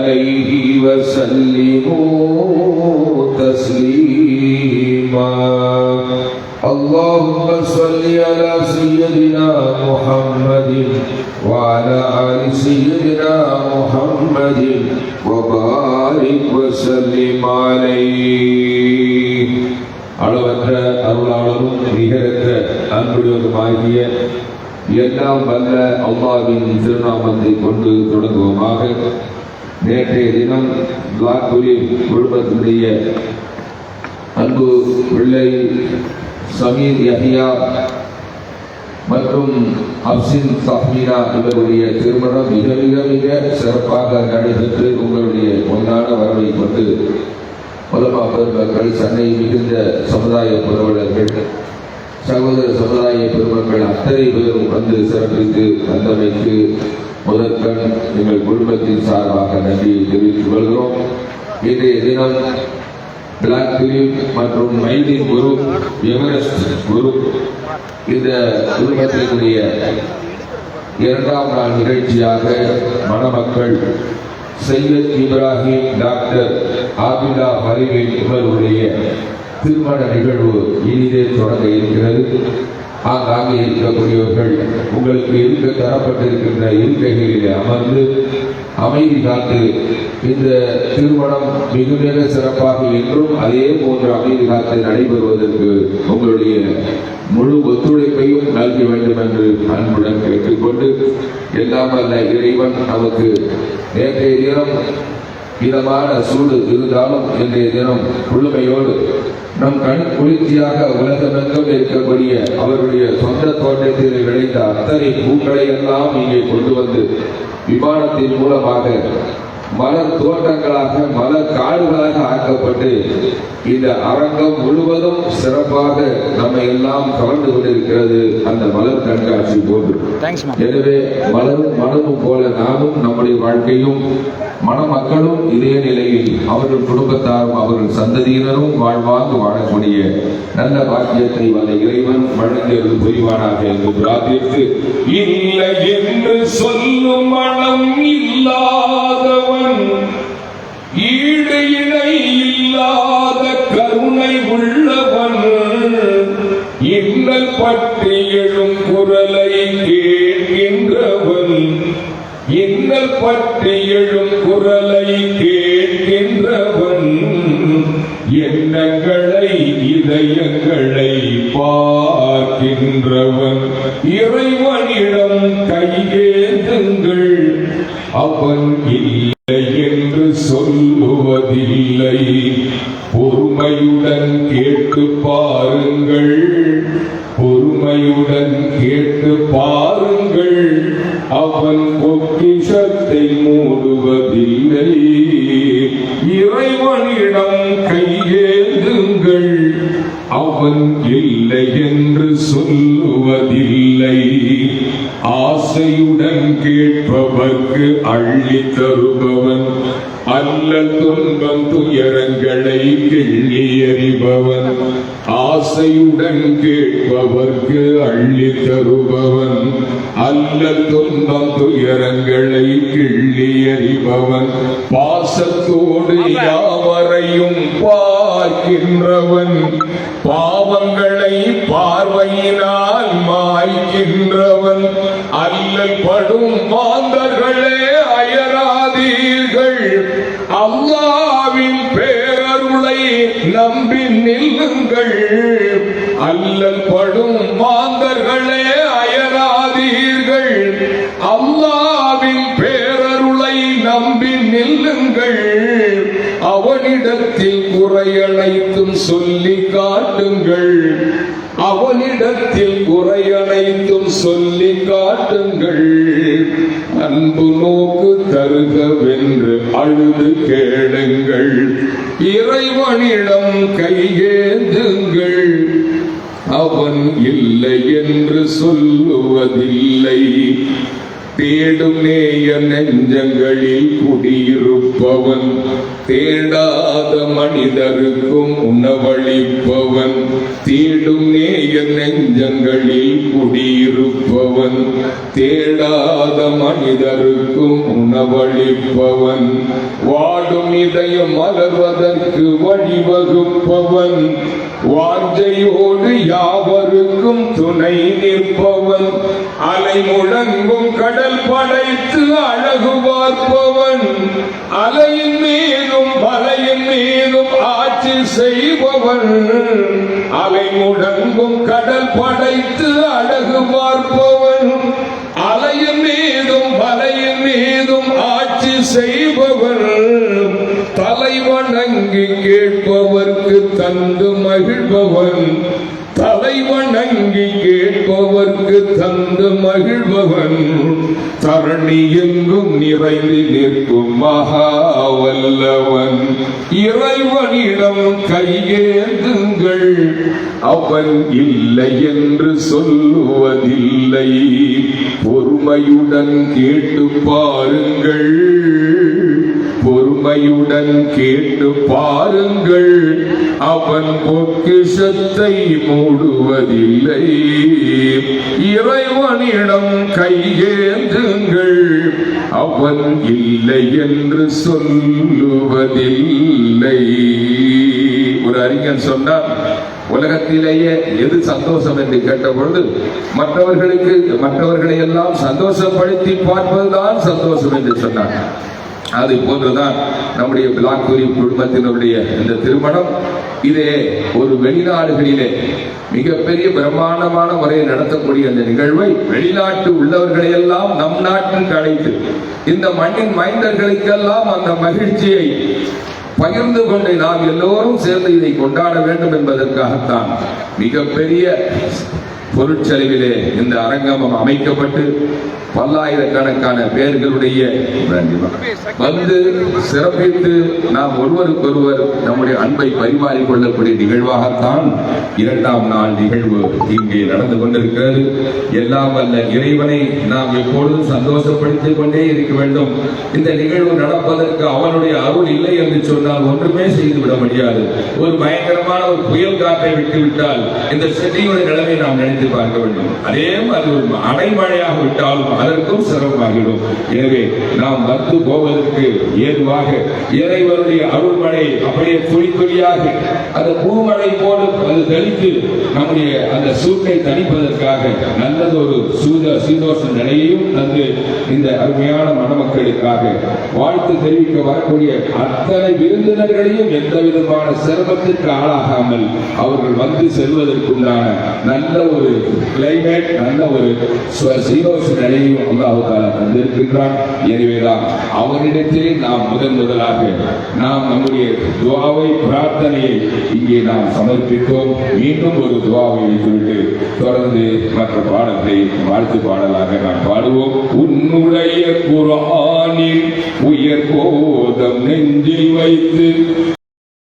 عليه وسلموا تسليما اللهم صل على سيدنا محمد وعلى آل سيدنا محمد وبارك وسلم عليه. அளவற்ற அருளாளரும் நிகரற்ற அன்புடையவருமாகிய எல்லாம் வல்ல அல்லாஹ்வின் திருநாமத்தை கொண்டு தொடங்குவோமாக. நேற்றைய தினம் லாக்குலி குடும்பத்தினுடைய அன்பு பிள்ளை சமீர் யஹியா மற்றும் அப்சின் சஹ்மீனா இவருடைய திருமணம் மிக மிக மிக சிறப்பாக நடைபெற்று உங்களுடைய பொன்னான வரவை கொண்டு உலமா பெருமக்கள், சென்னை மிகுந்த சமுதாய புரவலர்கள், சகோதர சமுதாய பெருமக்கள் அத்தனை பேரும் வந்து சிறப்பித்து வந்தமைக்கு முதற்கண் எங்கள் குடும்பத்தின் சார்பாக நன்றியை தெரிவித்துக் கொள்கிறோம். இன்றைய தினம் பிளாக் பிலிப் மற்றும் மைடின் குரூப், எவரெஸ்ட் குரூப் இந்த குடும்பத்தினுடைய இரண்டாம் நாள் நிகழ்ச்சியாக மணமக்கள் சையத் இப்ராஹிம் டாக்டர் ஆபிதா ஹரிவின் இவருடைய திருமண நிகழ்வு இனிதே தொடங்க இருக்கிறது. ஆங்காங்கே இருக்கக்கூடியவர்கள் உங்களுக்கு இருக்க தரப்பட்டிருக்கின்ற இருக்கைகளிலே அமர்ந்து அமைதி காத்து இந்த திருமணம் மிக மிக சிறப்பாக என்றும் அதே போன்ற அமைதி காத்து நடைபெறுவதற்கு உங்களுடைய முழு ஒத்துழைப்பையும் நல்க வேண்டும் என்று அன்புடன் கேட்டுக்கொண்டு, எல்லாம் அல்ல இறைவன் நமக்கு நேற்றைய தினம் இதமான சூடு இருந்தாலும் இன்றைய தினம் குழுமையோடு நம் கண் குளிர்ச்சியாக உலகமெங்கும் இருக்கக்கூடிய அவருடைய சொந்த தோட்டத்தில் விளைந்த அத்தனை பூக்களை எல்லாம் இங்கே கொண்டு வந்து விமானத்தின் மூலமாக மலர் தோட்டங்களாக மலர் காடுகளாக ஆக்கப்பட்டு இந்த அரங்கம் முழுவதும் சிறப்பாக நம்மை எல்லாம் கவர்ந்து கொண்டிருக்கிறது அந்த மலர் கண்காட்சி போன்று. எனவே மலரும் மனமும் போல நாமும் நம்முடைய வாழ்க்கையும் மணமக்களும் இதே நிலையில் அவர்கள் குடும்பத்தாரும் அவர்கள் சந்ததியினரும் வாழ்வாங்கு வாழக்கூடிய நல்ல பாக்கியத்தை வந்த இறைவன் வழங்கியது புரிவானாக என்று பிரார்த்தித்து, இல்லை என்று சொல்லும் மனம் இல்லாதவன், ஈடு இணை இல்லாத கருணை உள்ளவன், இன்னல் பற்றி எழும் குரலை கேட்கின்றவன், இன்னல் பற்றி எழும் குரலை கேட்கின்றவன், எண்ணங்களை இதயங்களை பார்க்கின்றவன், இறைவனிடம் கையேந்துங்கள், அவன் இல்லை என்று சொல்லுவதில்லை, பொறுமையுடன் கேட்டு பாருங்கள், பொறுமையுடன் கேட்டு பாருங்கள், அவன் பொக்கிஷத்தை மூடுவதில்லை, இறைவனிடம் கையேந்துங்கள், அவன் இல்லை என்று சொல்லுவதில்லை, ஆசையுடன் கேட்பவர்க்கு அள்ளி தருபவன், அல்ல துன்பம் துயரங்களை கிள்ளி எறிபவன், ஆசையுடன் கேட்பவர்க்கு அள்ளி தருபவன், அல்ல துன்பம் துயரங்களை கிள்ளி எறிபவன், பாசத்தோடு யாவரையும் பார்க்கின்றவன், பாவங்களை பார்வையினால் மாய்கின்றவன், அல்லல் படும் மாந்தர்களே அயராதீர்கள், அல்லாஹ்வின் பேரருளை நம்பி நில்லுங்கள், அல்லல் படும் மாந்தர்களே அயராதீர்கள், அல்லாஹ்வின் பேரருளை நம்பி நில்லுங்கள், அவனிடத்தில் குறையனைத்தும் சொல்லி காட்டுங்கள், அவனிடத்தில் குறையனைத்தும் சொல்லி காட்டுங்கள், அன்பு நோக்கு தருகவென்று அழுது கேளுங்கள், இறைவனிடம் கையேந்துங்கள், அவன் இல்லை என்று சொல்லுவதில்லை, தேடும் நேய நெஞ்சங்களில் குடியிருப்பவன், தேடாத மனிதருக்கும் உணவளிப்பவன், தேடும் நேய நெஞ்சங்களில் குடியிருப்பவன், தேடாத மனிதருக்கும் உணவளிப்பவன், வாடும் இதயம் மலர்வதற்கு வழிவகுப்பவன், வாஞ்சையோடு யாவருக்கும் துணை நிற்பவன், அலை முழங்கும் கடல் படைத்து அழகு பார்ப்பவன், அலையின் மீதும் மலையின் மீதும் ஆட்சி செய்பவன், அலை முழங்கும் கடல் படைத்து அழகு பார்ப்பவன், அலையின் மீதும் மலையின் மீதும் ஆட்சி செய்பவன், தலை வணங்கி கேட்பவர்க்கு தந்து மகிழ்பவன், தலை வணங்கி கேட்பவர்க்கு தந்து மகிழ்பவன், தரணி எங்கும் நிறைந்து நிற்கும் மகாவல்லவன், இறைவனிடம் கையேந்துங்கள், அவன் இல்லை என்று சொல்லுவதில்லை, பொறுமையுடன் கேட்டு பாருங்கள், பொறுமையுடன் கேட்டு பாருங்கள், அவன் பொக்கிஷத்தை மூடுவதில்லை, இறைவனிடம் கையேந்துங்கள், அவன் இல்லை என்று சொல்லுவதில்லை. ஒரு அறிஞர் சொன்னார், உலகத்திலேயே எது சந்தோஷம் என்று கேட்ட பொழுது மற்றவர்களை எல்லாம் சந்தோஷப்படுத்தி பார்ப்பதுதான் சந்தோஷம் என்று சொன்னார். அது போன்றுதான் நம்முடைய பிளாக்புரி குடும்பத்தினுடைய இந்த திருமணம். இதே ஒரு வெளிநாடுகளிலே மிகப்பெரிய பிரம்மாண்டமான முறையில் நடத்தக்கூடிய இந்த நிகழ்வை வெளிநாட்டு உள்ளவர்களை எல்லாம் நம் நாட்டுக்கு அழைத்து இந்த மண்ணின் மைந்தர்களுக்கெல்லாம் அந்த மகிழ்ச்சியை பகிர்ந்து கொண்டு நாம் எல்லோரும் சேர்ந்து இதை கொண்டாட வேண்டும் என்பதற்காகத்தான் மிகப்பெரிய பொருட்செலவிலே இந்த அரங்கம் அமைக்கப்பட்டு பல்லாயிரக்கணக்கான பேர்களுடைய வந்து சிறப்பித்து நாம் ஒருவருக்கொருவர் நம்முடைய அன்பை பரிமாறிக் கொள்ளக்கூடிய நிகழ்வாகத்தான் 2ஆம் நாள் நிகழ்வு இங்கே நடந்து கொண்டிருக்கிறது. எல்லாம் வல்ல இறைவனை நாம் எப்பொழுதும் சந்தோஷப்படுத்திக் கொண்டே இருக்க வேண்டும். இந்த நிகழ்வு நடப்பதற்கு அவனுடைய அருள் இல்லை என்று சொன்னால் ஒன்றுமே செய்துவிட முடியாது. ஒரு பயங்கரமான ஒரு புயல் காற்றை விட்டுவிட்டால் இந்த செட்டியுடைய நிலைமை நாம் நினைத்து பார்க்க வேண்டும். அதே மாதிரி ஒரு அடைமழையாக விட்டாலும் அதற்கும் சிரமமாகிடும். எனவே நாம் வந்து போவதற்கு ஏதுவாக இறைவனுடைய அருள்மழை அப்படியே துளி துளியாக அந்த பூமழை போல அது தெளித்து நம்முடைய அந்த சூட்டை தணிப்பதற்காக நல்லதொரு சீதோஷ நிலையையும் தந்து இந்த அருமையான மணமக்களுக்காக வாழ்த்து தெரிவிக்க வரக்கூடிய அத்தனை விருந்தினர்களையும் எந்த விதமான சிரமத்திற்கு ஆளாகாமல் அவர்கள் வந்து செல்வதற்குண்டான நல்ல ஒரு கிளைமேட், நல்ல ஒரு சீதோஷ நிலையும் அல்லாஹ் தந்திருக்கின்றான். எனவேதான் அவரிடத்திலே நாம் முதலாக நாம் நம்முடைய துஆவை பிரார்த்தனையை இங்கே நாம் சமர்ப்பித்தோம். மீண்டும் ஒரு துஆவை வைத்துவிட்டு தொடர்ந்து மற்ற பாடத்தை வாழ்த்து பாடலாக நாம் பாடுவோம். உன்னுடைய குர்ஆனில் உயர் போதம் நெஞ்சில் வைத்து